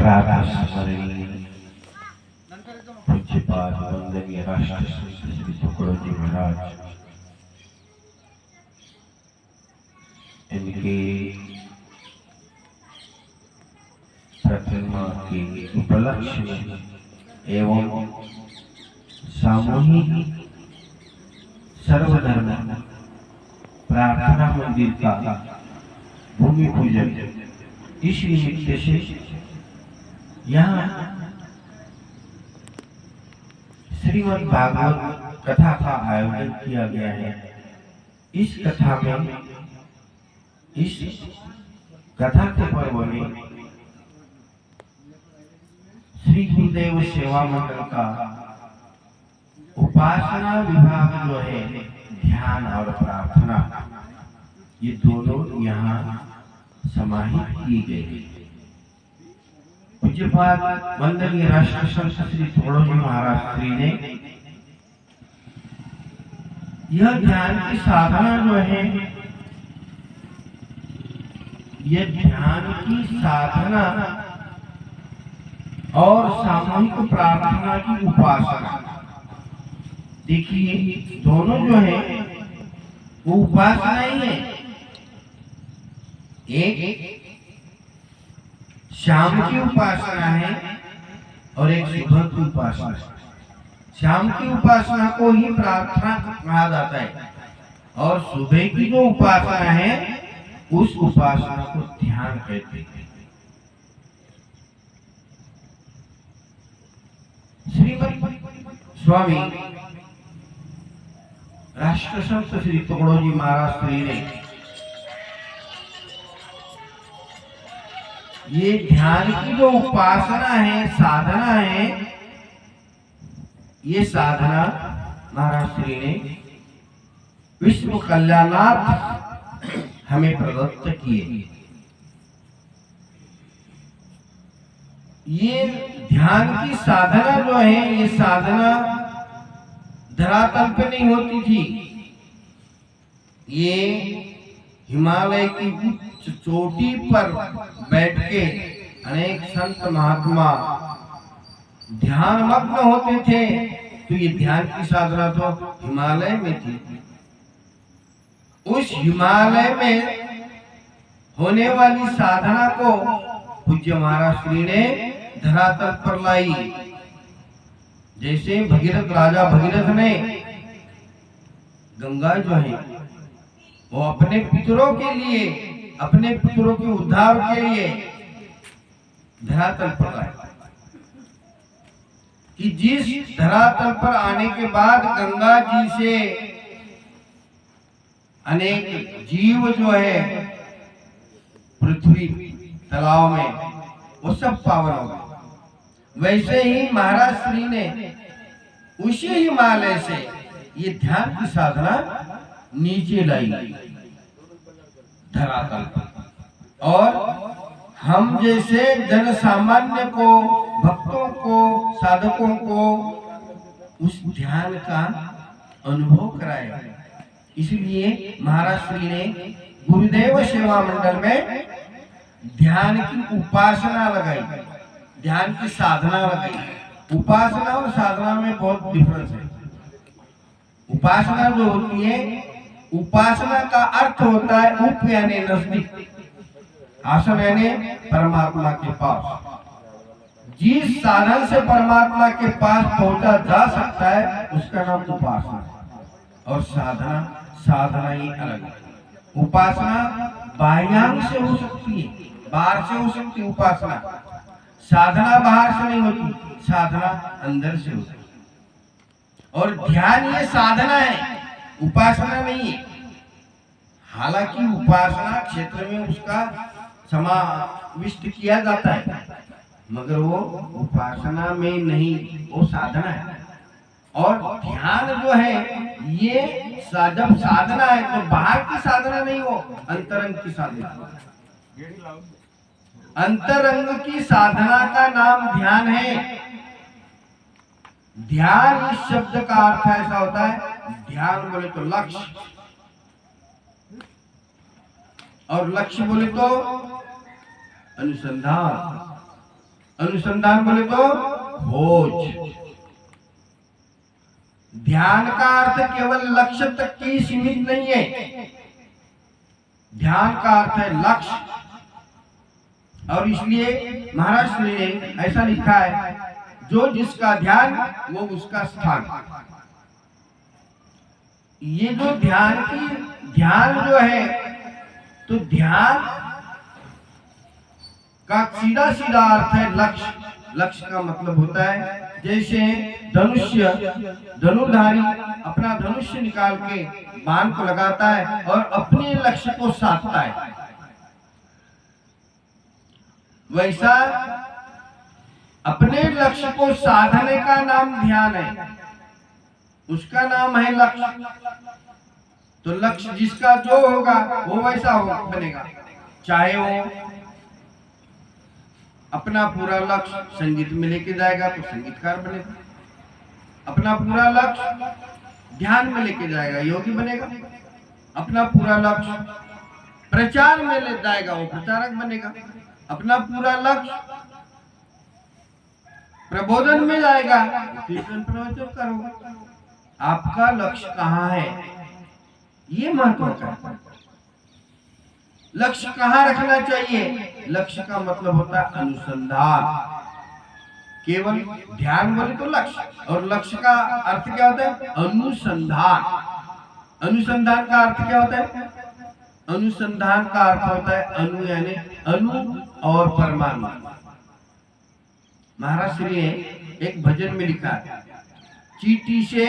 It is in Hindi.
प्रातः स्मरणीय पूज्यपाद वंदनीय राष्ट्रसंत श्री तुकडोजी महाराज, इनके प्रतिमा के उपलक्ष्य में एवं सामूहिक सर्वधर्म प्रार्थना मंदिर का भूमि पूजन इस निमित्त से यहाँ श्रीमद् भागवत कथा का आयोजन किया गया है। इस कथा के पर्व में श्री गुरुदेव सेवा मंडल का उपासना विभाग जो है, ध्यान और प्रार्थना, ये दोनों यहाँ समाहित की गई। पूज्यपाद वंदनीय राष्ट्रसंत श्री तुकडोजी महाराज श्री ने यह ध्यान की साधना जो है, यह ध्यान की साधना और सामूहिक प्रार्थना की उपासना, देखिए दोनों जो है वो उपासना ही है। एक शाम की उपासना है और एक सुबह की उपासना है। शाम की उपासना को ही प्रार्थना कहा जाता है और सुबह की जो उपासना है उस उपासना को ध्यान कहते हैं। श्रीमद् स्वामी राष्ट्रसंत श्री तुकडोजी महाराज श्री ने ये ध्यान की जो उपासना है, साधना है, ये साधना महाराज श्री ने विश्व कल्याणार्थ हमें प्रदत्त किए। ये ध्यान की साधना जो है, ये साधना धरातल पे नहीं होती थी। ये हिमालय की उच्च चोटी पर बैठ के अनेक संत महात्मा ध्यान मग्न होते थे, तो ये ध्यान की साधना तो हिमालय में थी। उस हिमालय में होने वाली साधना को पूज्य महाराज श्री ने धरातल पर लाई। जैसे भगीरथ राजा भगीरथ ने गंगा जो है वो अपने पितरों के लिए, अपने पितरों के उद्धार के लिए धरातल पर आए, कि जिस धरातल पर आने के बाद गंगा जी से अनेक जीव जो है पृथ्वी तालाब में वो सब पावन हो गए, वैसे ही महाराज श्री ने उसी हिमालय से ये ध्यान की साधना नीचे लाई धरातल पर। और हम जैसे जन सामान्य को, भक्तों को, साधकों को उस ध्यान का अनुभव कराया। इसलिए महाराज श्री ने गुरुदेव सेवा मंडल में ध्यान की उपासना लगाई, ध्यान की साधना लगाई। उपासना और साधना में बहुत डिफरेंस है। उपासना जो होती है, उपासना का अर्थ होता है उप यानी नजदीक, आसन यानी परमात्मा के पास। जिस साधन से परमात्मा के पास पहुंचा जा सकता है उसका नाम उपासना। और साधना ही अलग है। उपासना बाह्यांग से हो सकती है, बाहर से हो सकती है उपासना। साधना बाहर से नहीं होती, साधना अंदर से होती है। और ध्यान ये साधना है, उपासना नहीं है। हालांकि उपासना क्षेत्र में उसका समाविष्ट किया जाता है, मगर वो उपासना में नहीं, वो साधना है। और ध्यान जो है ये जब साधना है तो बाहर की साधना नहीं, हो अंतरंग की साधना। अंतरंग की साधना का नाम ध्यान है। ध्यान इस शब्द का अर्थ ऐसा होता है, ध्यान बोले तो लक्ष्य, और लक्ष्य बोले तो अनुसंधान। अनुसंधान बोले तो खोज। ध्यान का अर्थ केवल लक्ष्य तक की सीमित नहीं है। ध्यान का अर्थ है लक्ष्य, और इसलिए महाराज श्री ने ऐसा लिखा है, जो जिसका ध्यान वो उसका स्थान। ये जो ध्यान जो है, तो ध्यान का सीधा सीधा अर्थ है लक्ष्य। लक्ष्य का मतलब होता है जैसे धनुर्धारी अपना धनुष्य निकाल के बाण को लगाता है और अपने लक्ष्य को साधता है, वैसा अपने लक्ष्य को साधने का नाम ध्यान है, उसका नाम है लक्ष्य। तो लक्ष्य जिसका जो होगा वो वैसा होगा, बनेगा। चाहे वो अपना पूरा लक्ष्य संगीत में लेके जाएगा तो संगीतकार बनेगा, अपना पूरा लक्ष्य ध्यान में लेके जाएगा योगी बनेगा, अपना पूरा लक्ष्य प्रचार में ले जाएगा वो प्रचारक बनेगा, अपना पूरा लक्ष्य प्रबोधन में जाएगा कीर्तन प्रवचन करोगे। आपका लक्ष्य कहाँ है, ये महत्व है। लक्ष्य कहाँ रखना चाहिए? लक्ष्य का मतलब होता है अनुसंधान। केवल ध्यान बोले तो लक्ष्य, और लक्ष्य का अर्थ क्या होता है? अनुसंधान। अनुसंधान का अर्थ क्या होता है? अनुसंधान का अर्थ होता है अनु, यानी अनु और परमाणु। महाराज श्री ने एक भजन में लिखा है, चींटी से